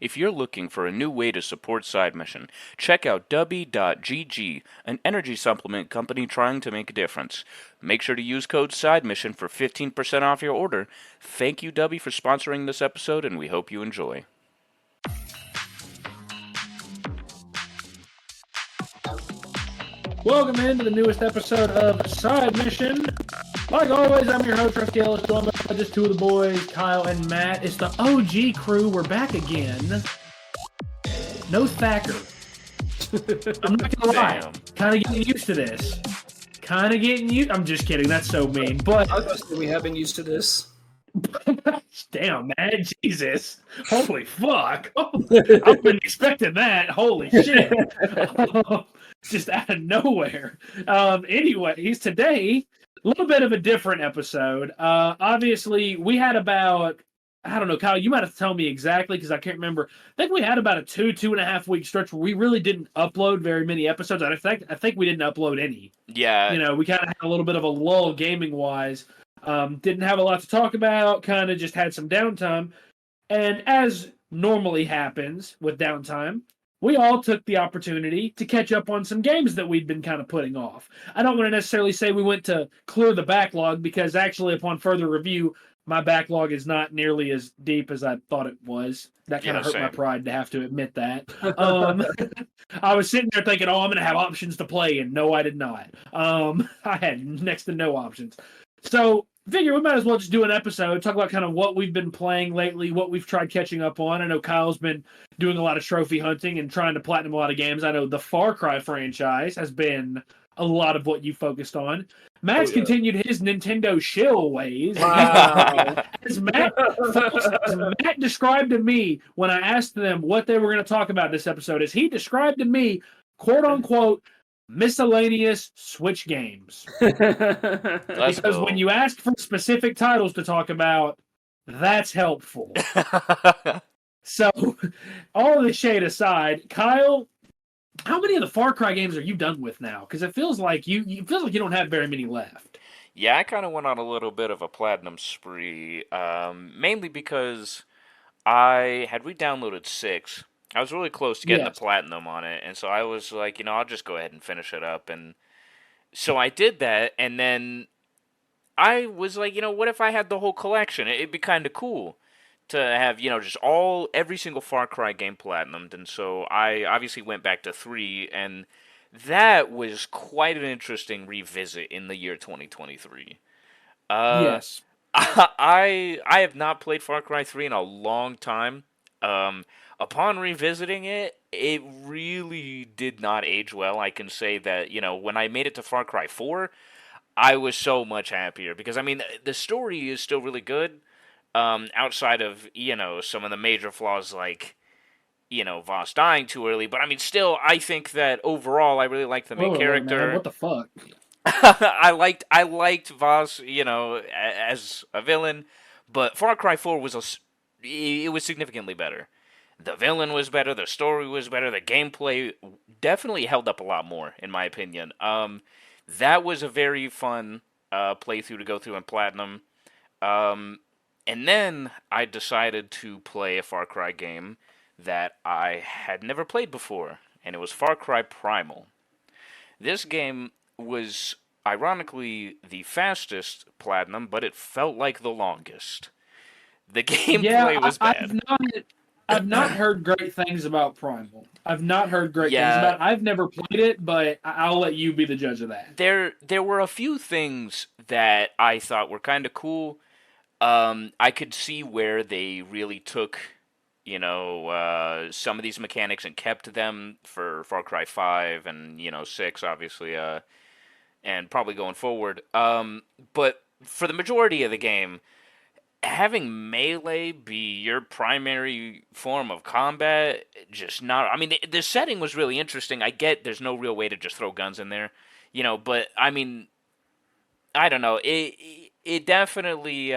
If you're looking for a new way to support Side Mission, check out Dubby.gg, an energy supplement company trying to make a difference. Make sure to use code SIDEMISSION for 15% off your order. Thank you, Dubby, for sponsoring this episode, and we hope you enjoy. Welcome into the newest episode of Side Mission. Like always, I'm your host, Rusty Ellis, joined by just two of the boys, Kyle and Matt. It's the OG crew. We're back again. No Thacker. I'm not going to lie. Kind of getting used to this. I'm just kidding. That's so mean. But I was going to say we have been used to this. Damn, man. Jesus. Holy fuck. I've been expecting that. Holy shit. Just out of nowhere. Anyways, today, a little bit of a different episode. Obviously, we had about, I don't know, Kyle, you might have to tell me exactly because I can't remember. I think we had about a 2.5 week stretch where we really didn't upload very many episodes. I think we didn't upload any. Yeah. You know, we kind of had a little bit of a lull gaming-wise. Didn't have a lot to talk about, kind of just had some downtime. And as normally happens with downtime, we all took the opportunity to catch up on some games that we'd been kind of putting off. I don't want to necessarily say we went to clear the backlog because actually upon further review, my backlog is not nearly as deep as I thought it was. That kind of hurt my pride to have to admit that. I was sitting there thinking, I'm going to have options to play, and no, I did not. I had next to no options. So figure we might as well just do an episode, talk about kind of what we've been playing lately, what we've tried catching up on. I know Kyle's been doing a lot of trophy hunting and trying to platinum a lot of games. I know the Far Cry franchise has been a lot of what you focused on. Matt's continued his Nintendo shill ways. Wow. As Matt described to me when I asked them what they were going to talk about this episode, as he described to me, quote unquote, miscellaneous Switch games. Because when you ask for specific titles to talk about, that's helpful. So, all of the shade aside, Kyle, how many of the Far Cry games are you done with now? Because it feels like you don't have very many left. Yeah, I kind of went on a little bit of a platinum spree, mainly because I had re-downloaded 6. I was really close to getting the platinum on it, and so I was like, I'll just go ahead and finish it up. And so I did that, and then I was like, what if I had the whole collection? It'd be kind of cool to have, just every single Far Cry game platinumed. And so I obviously went back to 3, and that was quite an interesting revisit in the year 2023. Yes. I have not played Far Cry 3 in a long time. Upon revisiting it, it really did not age well. I can say that, when I made it to Far Cry 4, I was so much happier. Because, the story is still really good, outside of, some of the major flaws like, Voss dying too early. But, still, I think that overall, I really liked the main character. Man, what the fuck? I liked Voss, as a villain. But Far Cry 4 it was significantly better. The villain was better, the story was better, the gameplay definitely held up a lot more, in my opinion. That was a very fun playthrough to go through in Platinum. And then I decided to play a Far Cry game that I had never played before, and it was Far Cry Primal. This game was, ironically, the fastest Platinum, but it felt like the longest. The gameplay was bad. I've not heard great things about Primal. I've not heard great things about it. I've never played it, but I'll let you be the judge of that. There were a few things that I thought were kind of cool. I could see where they really took, some of these mechanics and kept them for Far Cry 5 and, 6, obviously, and probably going forward. But for the majority of the game, having melee be your primary form of combat, just not... the setting was really interesting. I get there's no real way to just throw guns in there, but, I don't know. It definitely...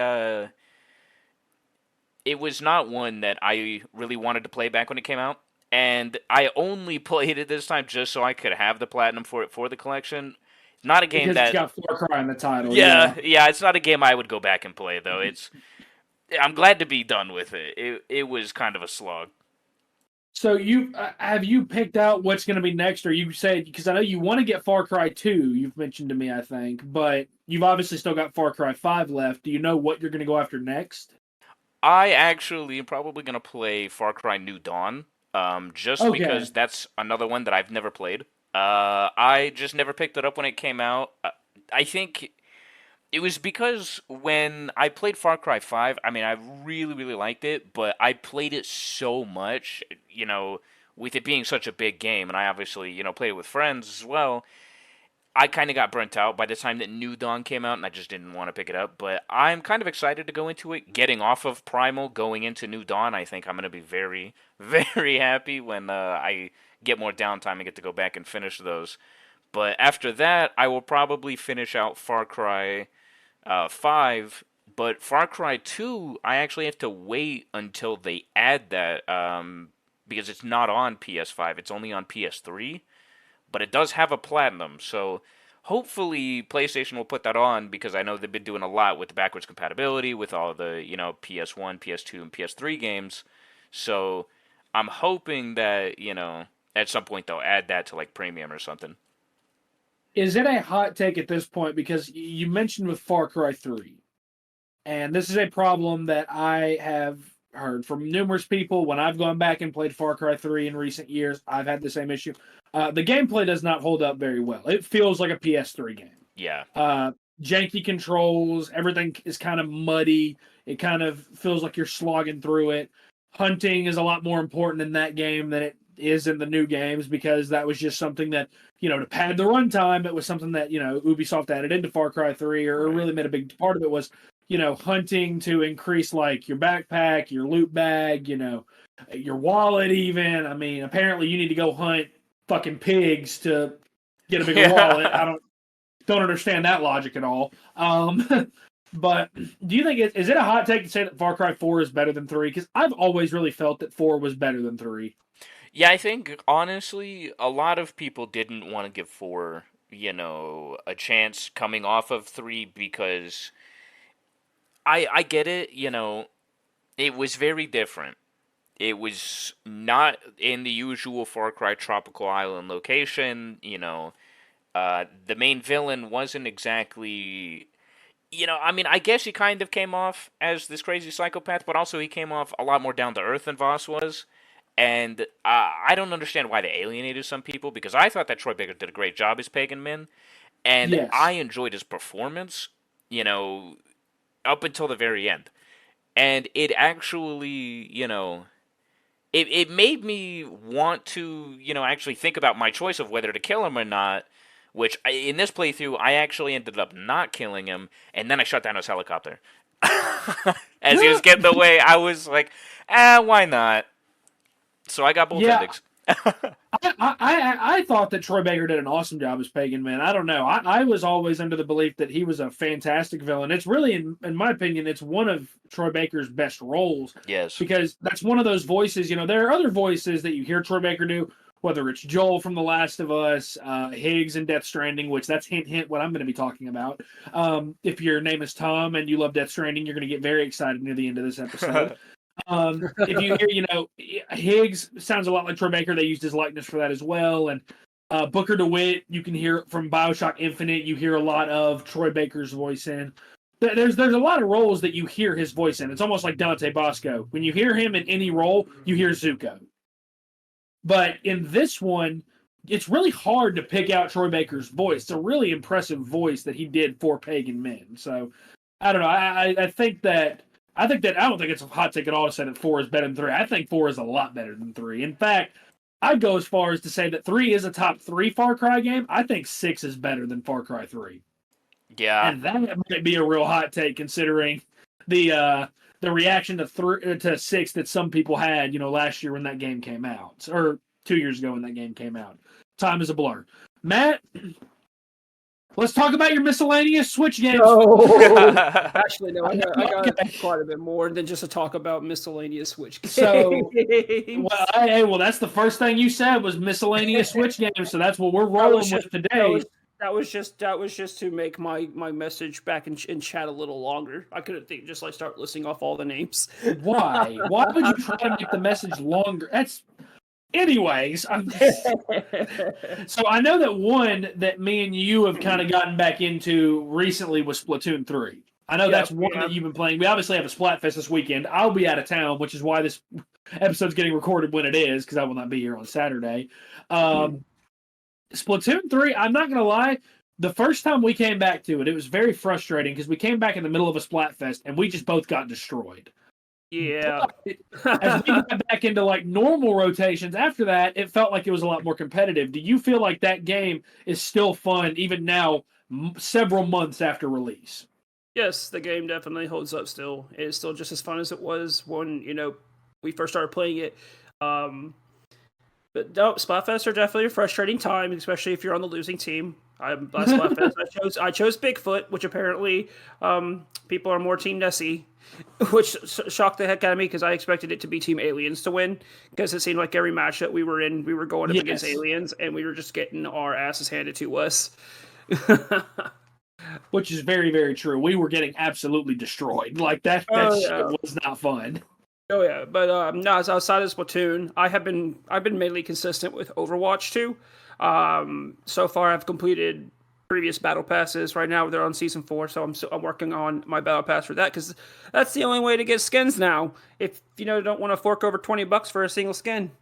it was not one that I really wanted to play back when it came out, and I only played it this time just so I could have the platinum for it for the collection. Not a game because it's got Far Cry in the title. Yeah, it's not a game I would go back and play, though. I'm glad to be done with it. It was kind of a slog. So you have you picked out what's going to be next, or you said because I know you want to get Far Cry 2. You've mentioned to me, I think, but you've obviously still got Far Cry 5 left. Do you know what you're going to go after next? I actually am probably gonna play Far Cry New Dawn, just Okay. because that's another one that I've never played. I just never picked it up when it came out. I think it was because when I played Far Cry 5, I mean, I really, really liked it, but I played it so much, with it being such a big game, and I obviously, played it with friends as well. I kind of got burnt out by the time that New Dawn came out, and I just didn't want to pick it up. But I'm kind of excited to go into it. Getting off of Primal, going into New Dawn, I think I'm going to be very, very happy when I get more downtime and get to go back and finish those. But after that, I will probably finish out Far Cry 5. But Far Cry 2, I actually have to wait until they add that because it's not on PS5, it's only on PS3, but it does have a platinum. So hopefully PlayStation will put that on because I know they've been doing a lot with the backwards compatibility with all the PS1, PS2, and PS3 games. So I'm hoping that at some point they'll add that to like premium or something. Is it a hot take at this point? Because you mentioned with Far Cry 3, and this is a problem that I have heard from numerous people when I've gone back and played Far Cry 3 in recent years. I've had the same issue. The gameplay does not hold up very well. It feels like a PS3 game. Yeah. Uh, Janky controls, everything is kind of muddy. It kind of feels like you're slogging through it. Hunting is a lot more important in that game than it is in the new games because that was just something that, to pad the runtime, it was something that, Ubisoft added into Far Cry 3 or Right. really made a big part of it was, hunting to increase like your backpack, your loot bag, your wallet even. I mean, apparently you need to go hunt fucking pigs to get a bigger wallet. I Yeah. don't understand that logic at all. But do you think is it a hot take to say that Far Cry 4 is better than 3? Because I've always really felt that 4 was better than 3. Yeah, I think honestly, a lot of people didn't want to give 4, a chance coming off of 3 because I get it, it was very different. It was not in the usual Far Cry tropical island location, the main villain wasn't exactly, I mean, I guess he kind of came off as this crazy psychopath, but also he came off a lot more down to earth than Voss was. And I don't understand why they alienated some people because I thought that Troy Baker did a great job as Pagan Min, and I Yes. enjoyed his performance, up until the very end. And it actually, it made me want to, actually think about my choice of whether to kill him or not. Which in this playthrough, I actually ended up not killing him, and then I shot down his helicopter as he was getting away. I was like, why not? So I got both Yeah, endings. I thought that Troy Baker did an awesome job as Pagan Man. I don't know. I was always under the belief that he was a fantastic villain. It's really, in my opinion, it's one of Troy Baker's best roles Yes. because that's one of those voices. There are other voices that you hear Troy Baker do, whether it's Joel from The Last of Us, Higgs in Death Stranding, which that's hint hint what I'm going to be talking about. If your name is Tom and you love Death Stranding, you're going to get very excited near the end of this episode. If you hear, Higgs sounds a lot like Troy Baker. They used his likeness for that as well. And Booker DeWitt, you can hear from Bioshock Infinite. You hear a lot of Troy Baker's voice in. There's a lot of roles that you hear his voice in. It's almost like Dante Bosco. When you hear him in any role, you hear Zuko. But in this one, it's really hard to pick out Troy Baker's voice. It's a really impressive voice that he did for Pagan Men. So I don't know. I think that I don't think it's a hot take at all to say that 4 is better than 3. I think 4 is a lot better than 3. In fact, I'd go as far as to say that 3 is a top 3 Far Cry game. I think 6 is better than Far Cry 3. Yeah. And that might be a real hot take considering the reaction to 6 that some people had, last year when that game came out, or 2 years ago when that game came out. Time is a blur. Matt, let's talk about your miscellaneous Switch games. No, actually, no. I got quite a bit more than just to talk about miscellaneous Switch games. So, well, that's the first thing you said was miscellaneous Switch games. So that's what we're rolling with today. That was just to make my message back in chat a little longer. I couldn't think just like start listing off all the names. Why? Why would you try to make the message longer? Anyways, so I know that one that me and you have kind of gotten back into recently was Splatoon 3. I know that's one that you've been playing. We obviously have a Splatfest this weekend. I'll be out of town, which is why this episode's getting recorded when it is, because I will not be here on Saturday. Splatoon 3, I'm not going to lie, the first time we came back to it, it was very frustrating because we came back in the middle of a Splatfest and we just both got destroyed. Yeah. As we got back into like normal rotations after that, it felt like it was a lot more competitive. Do you feel like that game is still fun even now, several months after release? Yes, the game definitely holds up still. It's still just as fun as it was when, we first started playing it. But no, Splatfests are definitely a frustrating time, especially if you're on the losing team. Last Splatfest, I chose Bigfoot, which apparently people are more Team Nessie, which shocked the heck out of me because I expected it to be Team Aliens to win because it seemed like every match that we were in, we were going up against aliens and we were just getting our asses handed to us. Which is very, very true. We were getting absolutely destroyed. Like that shit was not fun. Oh yeah, but no, outside of Splatoon, I've been mainly consistent with Overwatch 2. So far, I've completed previous battle passes. Right now, they're on season 4, so I'm working on my battle pass for that because that's the only way to get skins now. If don't want to fork over $20 for a single skin.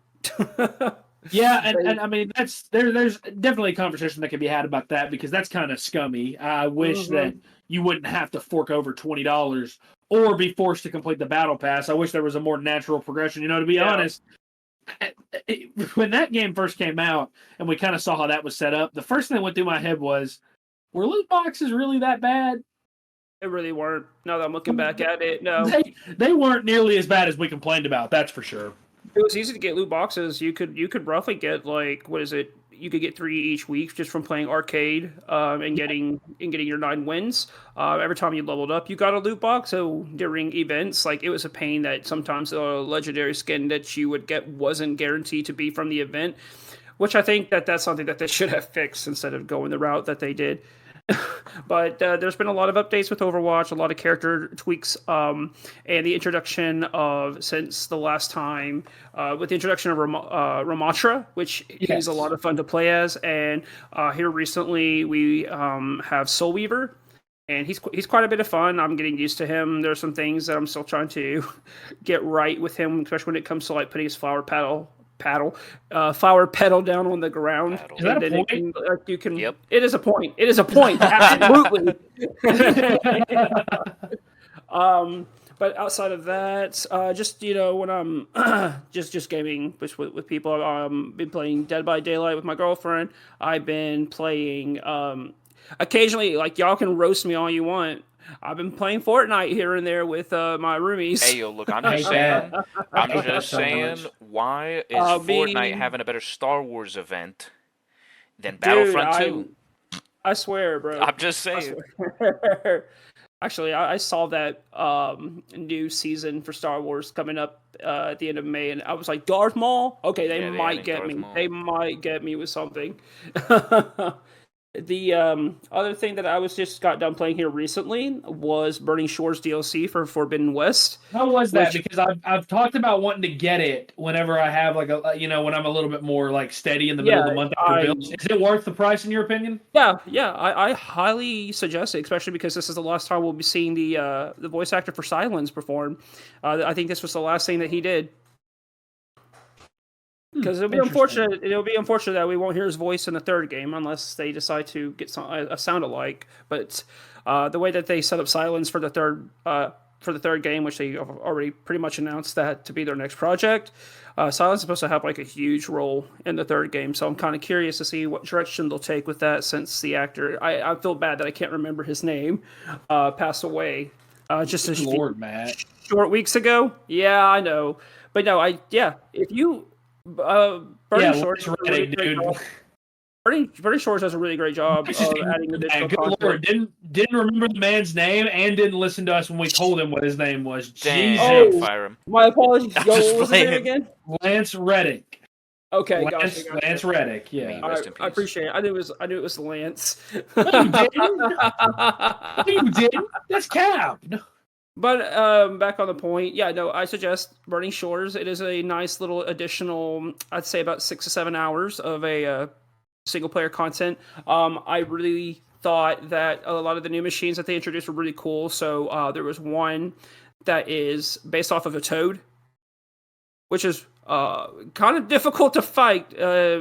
Yeah, and I mean there's definitely a conversation that can be had about that because that's kind of scummy. I wish that you wouldn't have to fork over $20 or be forced to complete the battle pass. I wish there was a more natural progression. To be honest, when that game first came out and we kind of saw how that was set up, the first thing that went through my head was, were loot boxes really that bad? They really weren't. Now that I'm looking back at it, no. They weren't nearly as bad as we complained about, that's for sure. It was easy to get loot boxes. You could roughly get you could get 3 each week just from playing arcade and getting your 9 wins. Every time you leveled up, you got a loot box. So during events, like it was a pain that sometimes the legendary skin that you would get wasn't guaranteed to be from the event, which I think that's something that they should have fixed instead of going the route that they did. But there's been a lot of updates with Overwatch, a lot of character tweaks, and the introduction of, since the last time, with the introduction of Ramatra, which is a lot of fun to play as. And here recently we have Soul Weaver, and he's quite a bit of fun. I'm getting used to him. There's some things that I'm still trying to get right with him, especially when it comes to like putting his flower petal down on the ground. Is that a point? You can. Yep. It is a point. It is a point. Absolutely. But outside of that, just when I'm just gaming with people, been playing Dead by Daylight with my girlfriend. I've been playing occasionally. Like y'all can roast me all you want. I've been playing Fortnite here and there with my roomies. Hey, yo, look, I'm just saying, why is Fortnite having a better Star Wars event than Battlefront 2? I swear, bro. I'm just saying. Actually, I saw that new season for Star Wars coming up at the end of May, and I was like, Darth Maul? Okay, they might get me. They might get me with something. The other thing that I just got done playing here recently was Burning Shores DLC for Forbidden West. How was that? Because I've talked about wanting to get it whenever I have like when I'm a little bit more like steady in the middle of the month after bills. Is it worth the price in your opinion? Yeah. I highly suggest it, especially because this is the last time we'll be seeing the voice actor for Silence perform. I think this was the last thing that he did. Because it'll be unfortunate. It'll be unfortunate that we won't hear his voice in the third game unless they decide to get a sound alike. But the way that they set up Silence for the third game, which they already pretty much announced that to be their next project, Silence is supposed to have like a huge role in the third game. So I'm kind of curious to see what direction they'll take with that, since the actor, I feel bad that I can't remember his name, passed away just a short weeks ago. Yeah, I know, but no, if you. Burning Shores does a really great job of adding additional content. Lord, didn't remember the man's name and didn't listen to us when we told him what his name was. Damn, fire him. My apologies. Yo, what was his name again? Lance Reddick. Okay, Lance Reddick. Yeah, I appreciate it. I knew it was Lance. No, you didn't. That's Cap. But back on the point, yeah, no, I suggest Burning Shores. It is a nice little additional, I'd say about 6 to 7 hours of a single player content. I really thought that a lot of the new machines that they introduced were really cool. So there was one that is based off of a toad, which is kind of difficult to fight.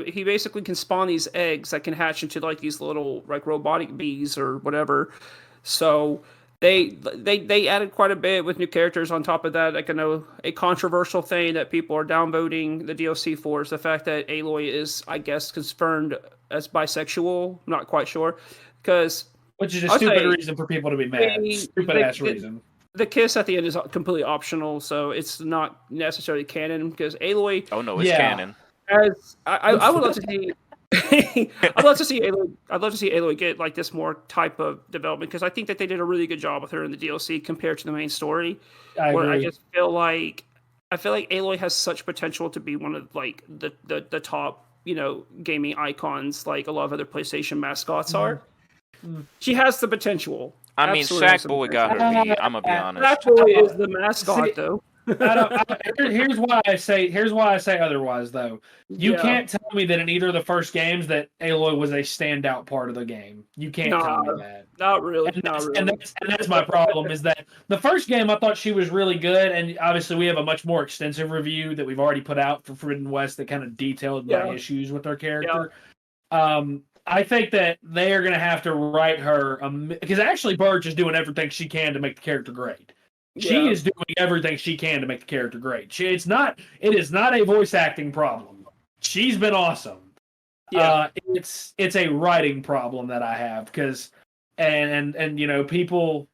He basically can spawn these eggs that can hatch into like these little like robotic bees or whatever. So they added quite a bit with new characters on top of that. Like I know a controversial thing that people are downvoting the DLC for is the fact that Aloy is, I guess, confirmed as bisexual. I'm not quite sure because which is a stupid reason for people to be mad. Stupid ass reason. The kiss at the end is completely optional, so it's not necessarily canon because Aloy. Oh no, it's canon. As I would love to see. I'd love to see Aloy. I'd love to see Aloy get like this more type of development because I think that they did a really good job with her in the DLC compared to the main story. I agree. I just feel like Aloy has such potential to be one of like the top gaming icons like a lot of other PlayStation mascots are. She has the potential. I mean, Sackboy got her beat. I'm gonna be honest. Sackboy is the mascot, though. Here's why I say otherwise, though. You can't tell me that in either of the first games that Aloy was a standout part of the game. You can't tell me that. Not really. And that's my problem. Is that the first game I thought she was really good, and obviously we have a much more extensive review that we've already put out for Forbidden West that kind of detailed my issues with her character. Yeah. I think that they are going to have to write her because actually Birch is doing everything she can to make the character great. She is doing everything she can to make the character great. It is not a voice acting problem. She's been awesome. Yeah. It's a writing problem that I have because and people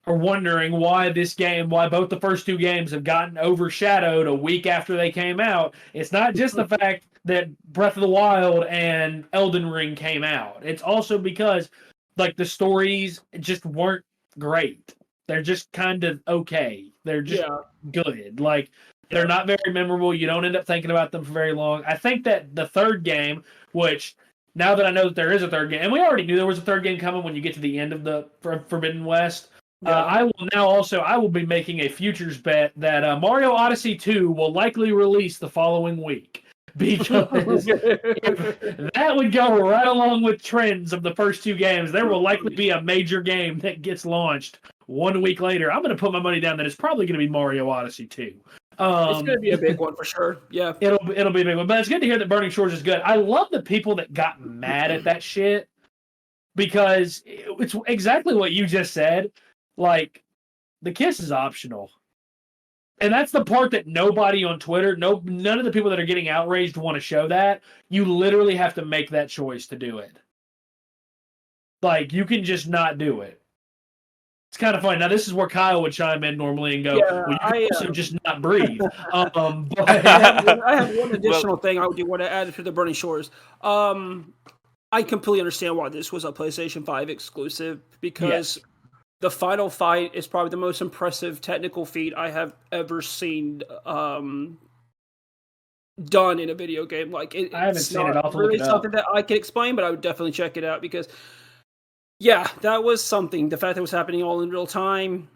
are wondering why both the first two games have gotten overshadowed a week after they came out. It's not just the fact that Breath of the Wild and Elden Ring came out. It's also because like the stories just weren't great. They're just kind of okay. They're just good. Like they're not very memorable. You don't end up thinking about them for very long. I think that the third game, which now that I know that there is a third game, and we already knew there was a third game coming when you get to the end of the Forbidden West. I will be making a futures bet that Mario Odyssey 2 will likely release the following week. Because that would go right along with trends of the first two games. There will likely be a major game that gets launched 1 week later. I'm going to put my money down that it's probably going to be Mario Odyssey 2. It's going to be a big one for sure. Yeah, it'll be a big one. But it's good to hear that Burning Shores is good. I love the people that got mad at that shit because it's exactly what you just said. Like the kiss is optional. And that's the part that nobody on Twitter, none of the people that are getting outraged want to show that. You literally have to make that choice to do it. Like, you can just not do it. It's kind of funny. Now, this is where Kyle would chime in normally and go, well, you can also just not breathe. But I have one additional thing I do want to add to the Burning Shores. I completely understand why this was a PlayStation 5 exclusive because the final fight is probably the most impressive technical feat I have ever seen done in a video game. Like I haven't seen it. I'll really something that I can explain, but I would definitely check it out because, that was something. The fact that it was happening all in real time.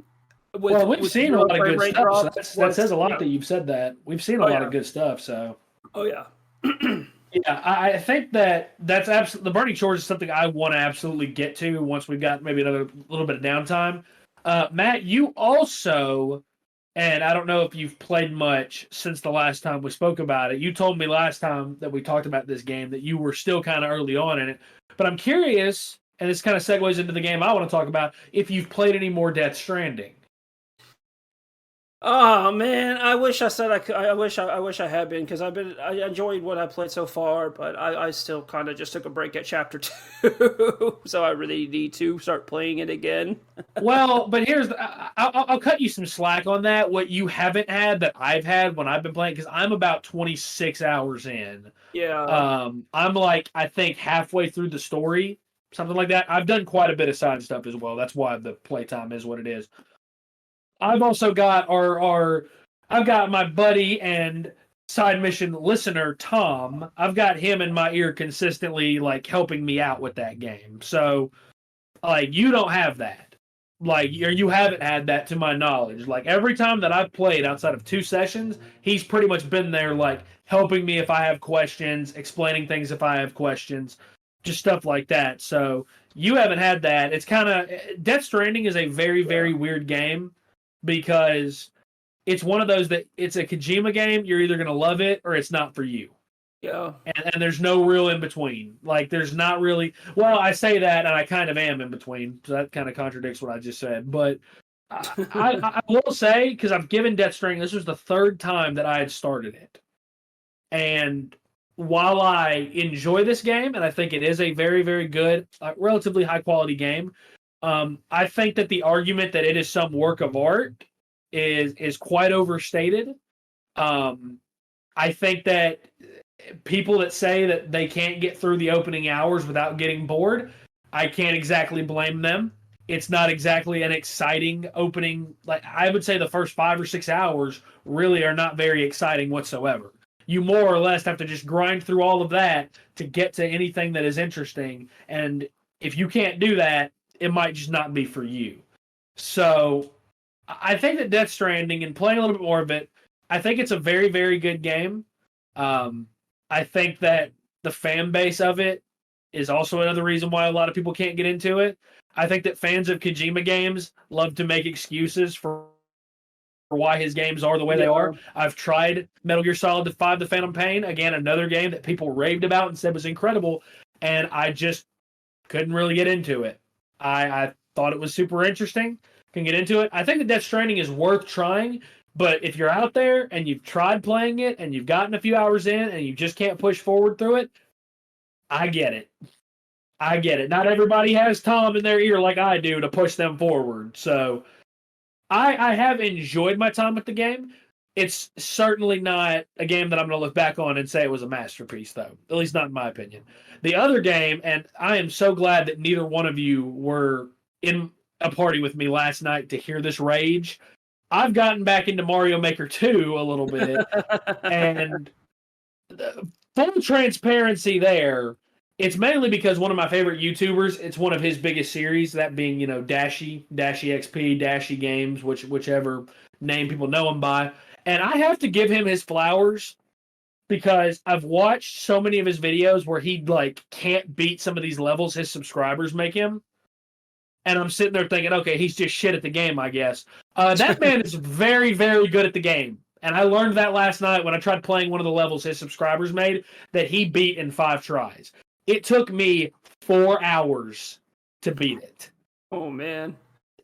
We've seen a lot of good stuff. So that says a lot that you've said that. We've seen a lot of good stuff. So. Oh yeah. Yeah, I think that's absolutely the Burning Shores is something I want to absolutely get to once we've got maybe another little bit of downtime. Matt, you also, and I don't know if you've played much since the last time we spoke about it. You told me last time that we talked about this game that you were still kind of early on in it, but I'm curious, and this kind of segues into the game I want to talk about. If you've played any more Death Stranding. Oh man, I wish I said I could. I wish I had been because I enjoyed what I played so far, but I still kind of just took a break at chapter 2, so I really need to start playing it again. Well, but I'll cut you some slack on that. What you haven't had that I've had when I've been playing, because I'm about 26 hours in. Yeah. I'm like I think halfway through the story, something like that. I've done quite a bit of side stuff as well. That's why the playtime is what it is. I've also got I've got my buddy and side mission listener, Tom. I've got him in my ear consistently, like, helping me out with that game. So, like, you don't have that. Like, you haven't had that to my knowledge. Like, every time that I've played outside of 2 sessions, he's pretty much been there, like, helping me if I have questions, explaining things if I have questions, just stuff like that. So, you haven't had that. It's kind of... Death Stranding is a very, very weird game because it's one of those that it's a Kojima game. You're either going to love it or it's not for you. Yeah. And there's no real in between. Like, there's not really. Well, I say that, and I kind of am in between. So that kind of contradicts what I just said. But I will say, because I've given Death Stranding, this was the 3rd time that I had started it. And while I enjoy this game, and I think it is a very, very good, relatively high quality game, I think that the argument that it is some work of art is quite overstated. I think that people that say that they can't get through the opening hours without getting bored, I can't exactly blame them. It's not exactly an exciting opening. Like, I would say the first 5 or 6 hours really are not very exciting whatsoever. You more or less have to just grind through all of that to get to anything that is interesting. And if you can't do that, it might just not be for you. So I think that Death Stranding, and playing a little bit more of it, I think it's a very, very good game. I think that the fan base of it is also another reason why a lot of people can't get into it. I think that fans of Kojima games love to make excuses for why his games are the way they are. I've tried Metal Gear Solid 5: The Phantom Pain, again, another game that people raved about and said was incredible, and I just couldn't really get into it. I thought it was super interesting, can get into it. I think that Death Stranding is worth trying, but if you're out there and you've tried playing it and you've gotten a few hours in and you just can't push forward through it, I get it. I get it. Not everybody has Tom in their ear like I do to push them forward. So I have enjoyed my time with the game. It's certainly not a game that I'm going to look back on and say it was a masterpiece, though. At least not in my opinion. The other game, and I am so glad that neither one of you were in a party with me last night to hear this rage. I've gotten back into Mario Maker 2 a little bit, and full transparency there, it's mainly because one of my favorite YouTubers, it's one of his biggest series, that being, Dashi XP, Dashi Games, whichever name people know him by. And I have to give him his flowers because I've watched so many of his videos where he, can't beat some of these levels his subscribers make him. And I'm sitting there thinking, okay, he's just shit at the game, I guess. That man is very, very good at the game. And I learned that last night when I tried playing one of the levels his subscribers made that he beat in 5 tries. It took me 4 hours to beat it. Oh, man.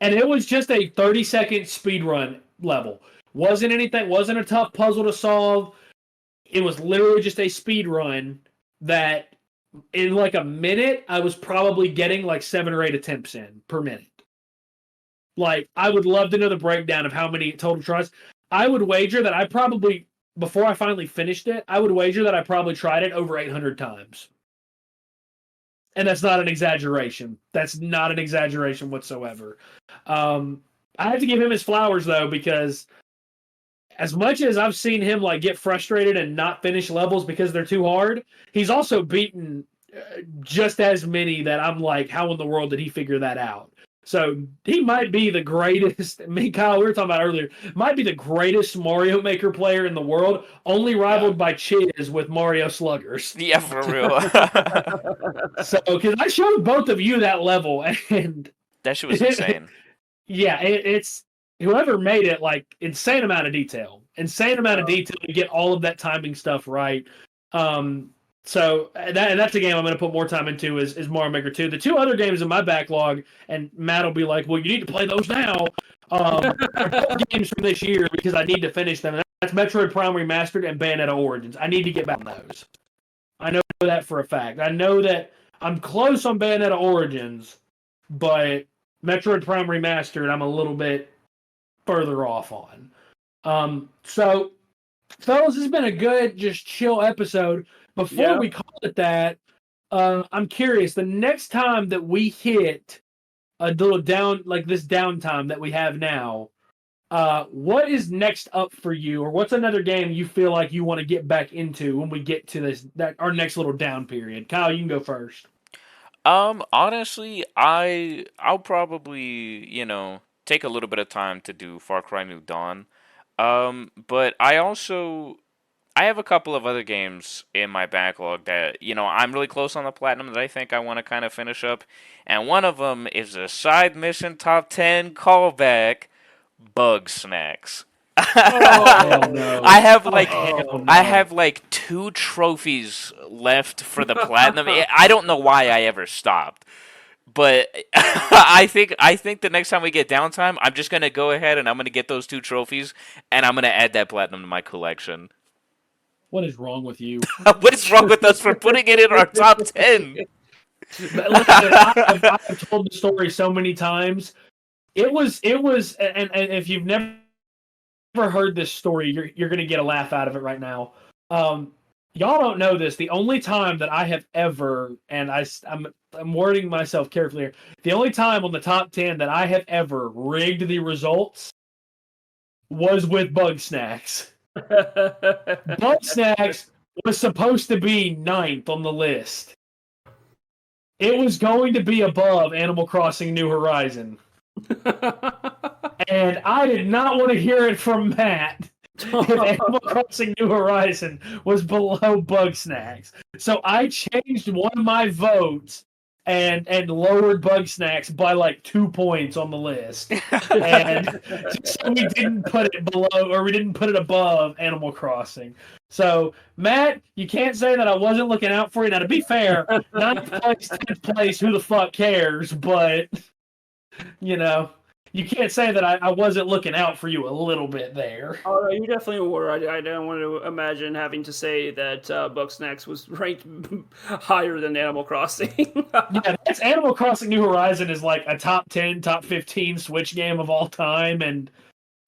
And it was just a 30-second speedrun level. Wasn't a tough puzzle to solve. It was literally just a speedrun that in a minute, I was probably getting 7 or 8 attempts in per minute. I would love to know the breakdown of how many total tries. I would wager that I probably, before I finally finished it, I would wager that I probably tried it over 800 times. And that's not an exaggeration. That's not an exaggeration whatsoever. I have to give him his flowers, though, because as much as I've seen him get frustrated and not finish levels because they're too hard, he's also beaten just as many that I'm like, how in the world did he figure that out? So he might be the greatest. Me and Kyle, we were talking about earlier, might be the greatest Mario Maker player in the world, only rivaled by Chiz with Mario Sluggers. Yeah, for real. So, because I showed both of you that level, and that shit was insane. Yeah, it's whoever made it, insane amount of detail to get all of that timing stuff right. So that's a game I'm going to put more time into is Mario Maker 2. The 2 other games in my backlog, and Matt will be like, well, you need to play those now, are both games from this year because I need to finish them. And that's Metroid Prime Remastered and Bayonetta Origins. I need to get back on those. I know that for a fact. I know that I'm close on Bayonetta Origins, but Metroid Prime Remastered I'm a little bit further off on. So, fellas, this has been a good, just chill episode. Before we call it that, I'm curious, the next time that we hit a little down, this downtime that we have now, what is next up for you, or what's another game you feel like you want to get back into when we get to our next little down period? Kyle, you can go first. Honestly, I'll probably, take a little bit of time to do Far Cry New Dawn. But I have a couple of other games in my backlog that, I'm really close on the platinum that I think I want to kind of finish up. And one of them is a side mission top 10 callback, Bug Snacks. Oh no! I have like Oh I no! have like two trophies left for the platinum. I don't know why I ever stopped. But I think the next time we get downtime, I'm just gonna go ahead and I'm gonna get those two trophies and I'm gonna add that platinum to my collection. What is wrong with you? What is wrong with us for putting it in our top 10? But listen, I've told the story so many times. It was, and if you've never heard this story, you're gonna get a laugh out of it right now. Um, y'all don't know this. The only time that I have ever, and I'm wording myself carefully here. The only time on the top 10 that I have ever rigged the results was with Bug Snacks. Bug Snacks was supposed to be ninth on the list. It was going to be above Animal Crossing New Horizon. And I did not want to hear it from Matt if Animal Crossing New Horizon was below Bug Snacks. So I changed one of my votes and lowered Bug Snacks by like 2 points on the list. And so we didn't put it below, or we didn't put it above Animal Crossing. So, Matt, you can't say that I wasn't looking out for you. Now, to be fair, 9th place, 10th place, who the fuck cares? But, you know, you can't say that I wasn't looking out for you a little bit there. Oh, you definitely were. I don't want to imagine having to say that Bugsnax was ranked higher than Animal Crossing. Yeah, that's Animal Crossing New Horizon is like a top 10, top 15 Switch game of all time, and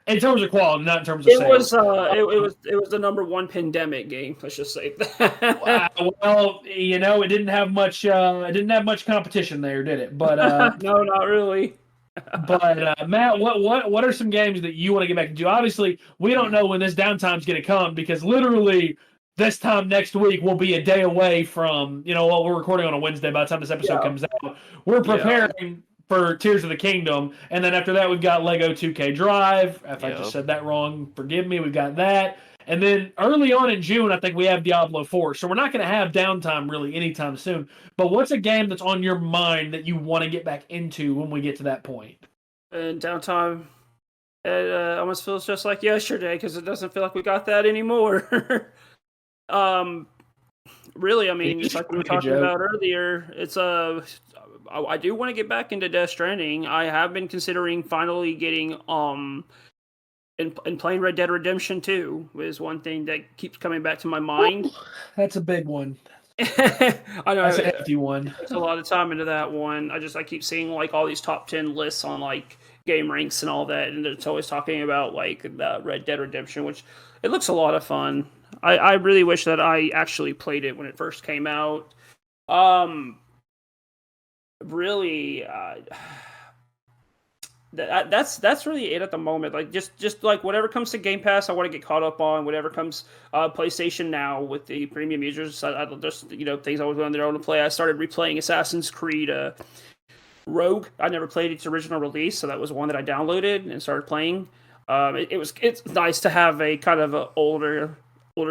in terms of quality, not in terms of It sales. was it was the number one pandemic game. Let's just say that. Well, it didn't have much. It didn't have much competition there, did it? But No, not really. Matt, what are some games that you want to get back into? Obviously, we don't know when this downtime's going to come because literally this time next week we'll be a day away from well, we're recording on a Wednesday. By the time this episode comes out, we're preparing for Tears of the Kingdom, and then after that we've got Lego 2K Drive. If I just said that wrong, forgive me. We've got that. And then early on in June, I think we have Diablo 4. So we're not going to have downtime really anytime soon. But what's a game that's on your mind that you want to get back into when we get to that point? And downtime, it almost feels just like yesterday because it doesn't feel like we got that anymore. Really, I mean, it's like we were talking about earlier. It's I do want to get back into Death Stranding. I have been considering finally getting and playing Red Dead Redemption 2 is one thing that keeps coming back to my mind. That's a big one. I know That's an hefty one. It's a lot of time into that one. I keep seeing like all these top 10 lists on like game ranks and all that, and it's always talking about like the Red Dead Redemption, which it looks a lot of fun. I really wish that I actually played it when it first came out. Really, that's really it at the moment. Like just like whatever comes to Game Pass, I want to get caught up on. Whatever comes PlayStation Now with the premium users, I just things I was on there to play. I started replaying Assassin's Creed Rogue. I never played its original release, so that was one that I downloaded and started playing. It's nice to have a kind of a older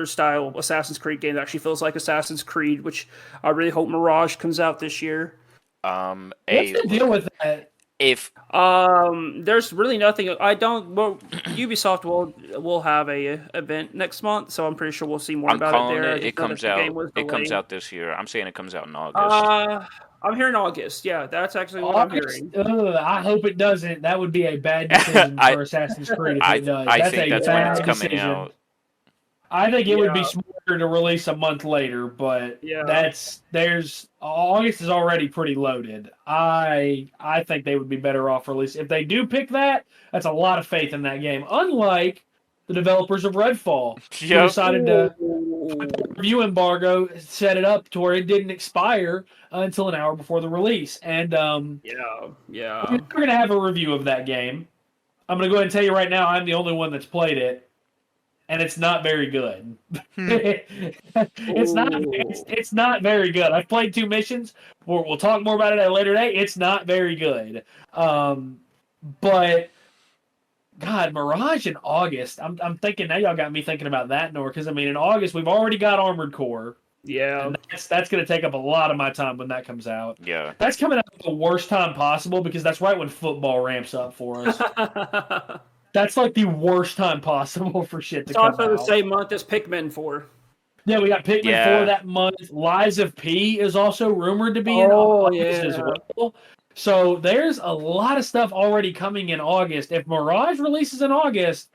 style Assassin's Creed game that actually feels like Assassin's Creed, which I really hope Mirage comes out this year. What's the deal with that? If there's really nothing. Ubisoft will have a event next month, so I'm pretty sure we'll see more about it there. It comes out. It comes out this year. I'm saying it comes out in August. I'm hearing August. Yeah, that's actually what I'm hearing. I hope it doesn't. That would be a bad decision for Assassin's Creed if it does. I think that's when it's coming out. I think it would be smarter to release a month later, but August is already pretty loaded. I think they would be better off release if they do pick that. That's a lot of faith in that game. Unlike the developers of Redfall, who decided to put the review embargo, set it up to where it didn't expire until an hour before the release. And we're gonna have a review of that game. I'm gonna go ahead and tell you right now, I'm the only one that's played it. and it's not very good. Hmm. It's not very good. I've played 2 missions. We'll talk more about it at a later date. It's not very good. But God, Mirage in August. I'm thinking now. Y'all got me thinking about that more because I mean, in August we've already got Armored Core. Yeah. And that's going to take up a lot of my time when that comes out. Yeah. That's coming out at the worst time possible because that's right when football ramps up for us. That's like the worst time possible for shit to It's come also out. the same month as Pikmin 4. Yeah, we got Pikmin Yeah. 4 that month. Lies of P is also rumored to be in August as well. So there's a lot of stuff already coming in August. If Mirage releases in August,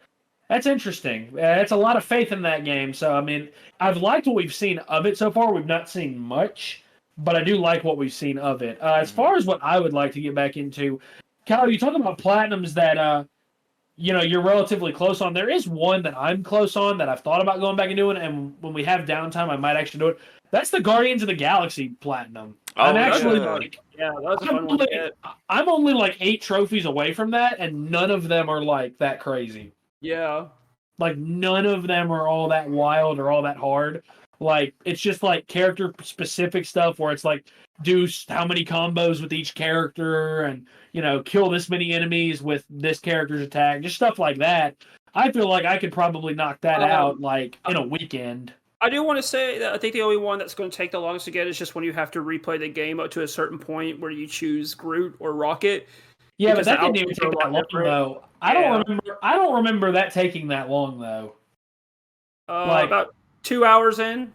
that's interesting. It's a lot of faith in that game. So, I mean, I've liked what we've seen of it so far. We've not seen much, but I do like what we've seen of it. As far as what I would like to get back into, Kyle, you talking about platinums that, you're relatively close on. There is one that I'm close on that I've thought about going back and doing, and when we have downtime, I might actually do it. That's the Guardians of the Galaxy platinum. Oh, I'm actually yeah. like, Yeah, that was a fun one to get. I'm only like 8 trophies away from that, and none of them are like that crazy. Yeah. Like none of them are all that wild or all that hard. Like it's just like character specific stuff where it's like do how many combos with each character and kill this many enemies with this character's attack, just stuff like that. I feel like I could probably knock that out like in a weekend. I do want to say that I think the only one that's going to take the longest to get is just when you have to replay the game up to a certain point where you choose Groot or Rocket. Yeah, but Because that the didn't even outputs are a take that lot long different. though. I don't remember that taking that long though. About 2 hours in.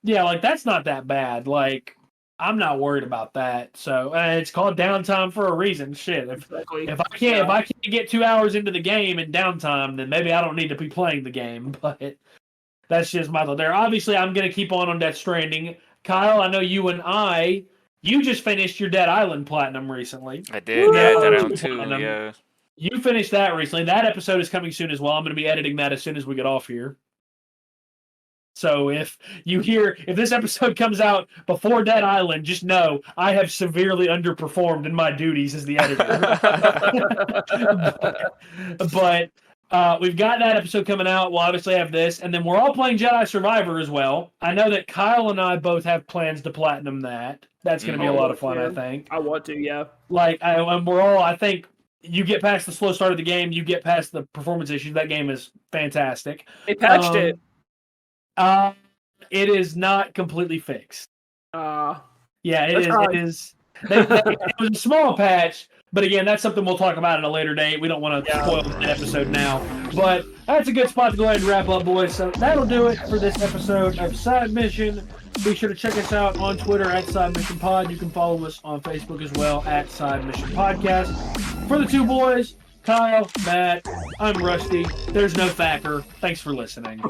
Yeah, like that's not that bad. Like I'm not worried about that. So it's called downtime for a reason. Shit, Exactly. if I can't get 2 hours into the game in downtime, then maybe I don't need to be playing the game. But that's just my thought there. Obviously, I'm gonna keep on Death Stranding. Kyle, I know you just finished your Dead Island Platinum recently. I did. Yeah, Dead Island 2. Platinum. Yeah. You finished that recently. That episode is coming soon as well. I'm going to be editing that as soon as we get off here. So if this episode comes out before Dead Island, just know I have severely underperformed in my duties as the editor. but we've got that episode coming out. We'll obviously have this, and then we're all playing Jedi Survivor as well. I know that Kyle and I both have plans to platinum that. That's going to be a lot of fun, I think. I want to, yeah. And we're all, I think, you get past the slow start of the game, you get past the performance issues. That game is fantastic. They patched it. It is not completely fixed. Yeah, it is. It was a small patch, but again, that's something we'll talk about at a later date. We don't want to spoil the episode now. But that's a good spot to go ahead and wrap up, boys. So that'll do it for this episode of Side Mission. Be sure to check us out on Twitter at Side Mission Pod. You can follow us on Facebook as well at Side Mission Podcast. For the 2 boys, Kyle, Matt, I'm Rusty. There's no Thacker. Thanks for listening.